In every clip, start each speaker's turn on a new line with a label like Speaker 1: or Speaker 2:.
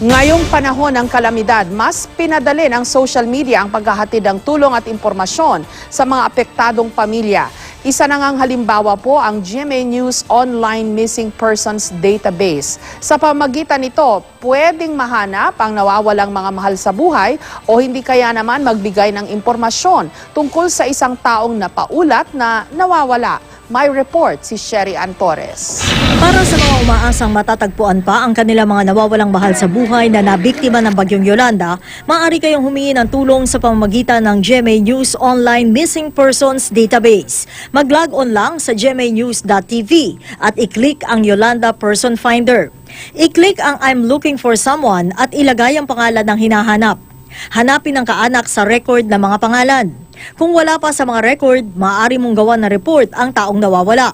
Speaker 1: Ngayong panahon ng kalamidad, mas pinadali ng social media ang paghahatid ng tulong at impormasyon sa mga apektadong pamilya. Isa na ngang halimbawa po ang GMA News Online Missing Persons Database. Sa pamamagitan nito, pwedeng mahanap ang nawawalang mga mahal sa buhay o hindi kaya naman magbigay ng impormasyon tungkol sa isang taong napaulat na nawawala. May report si Sherry Ann Torres.
Speaker 2: Para sa mga umaasang matatagpuan pa ang kanilang mga nawawalang mahal sa buhay na nabiktima ng Bagyong Yolanda, maaari kayong humingi ng tulong sa pamamagitan ng GMA News Online Missing Persons Database. Mag-log on lang sa gmanews.tv at i-click ang Yolanda Person Finder. I-click ang I'm looking for someone at ilagay ang pangalan ng hinahanap. Hanapin ang kaanak sa record ng mga pangalan. Kung wala pa sa mga record, maaari mong gawan na report ang taong nawawala.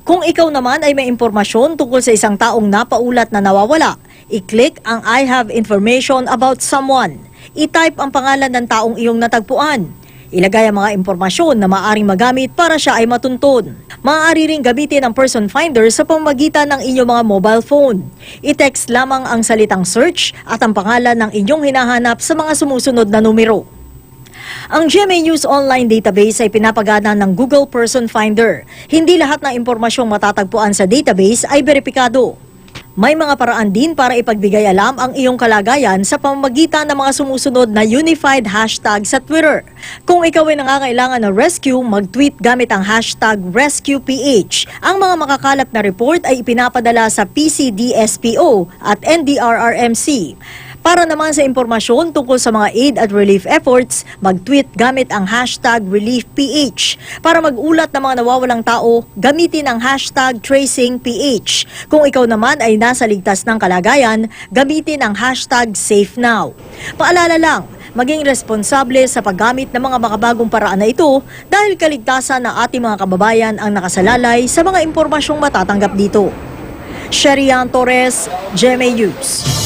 Speaker 2: Kung ikaw naman ay may impormasyon tungkol sa isang taong napaulat na nawawala, i-click ang I have information about someone. I-type ang pangalan ng taong iyong natagpuan. Ilagay ang mga impormasyon na maaaring magamit para siya ay matuntun. Maaari ring gamitin ang person finder sa pamamagitan ng inyong mga mobile phone. I-text lamang ang salitang search at ang pangalan ng inyong hinahanap sa mga sumusunod na numero. Ang GMA News Online Database ay pinapagana ng Google Person Finder. Hindi lahat ng impormasyong matatagpuan sa database ay beripikado. May mga paraan din para ipagbigay alam ang iyong kalagayan sa pamamagitan ng mga sumusunod na unified hashtag sa Twitter. Kung ikaw ay nangangailangan ng rescue, mag-tweet gamit ang hashtag RescuePH. Ang mga makakalap na report ay ipinapadala sa PCDSPO at NDRRMC. Para naman sa impormasyon tungkol sa mga aid at relief efforts, mag-tweet gamit ang hashtag ReliefPH. Para mag-ulat ng mga nawawalang tao, gamitin ang hashtag TracingPH. Kung ikaw naman ay nasa ligtas ng kalagayan, gamitin ang hashtag SafeNow. Paalala lang, maging responsable sa paggamit ng mga makabagong paraan na ito dahil kaligtasan ng ating mga kababayan ang nakasalalay sa mga impormasyong matatanggap dito. Sherry Ann Torres, GMA News.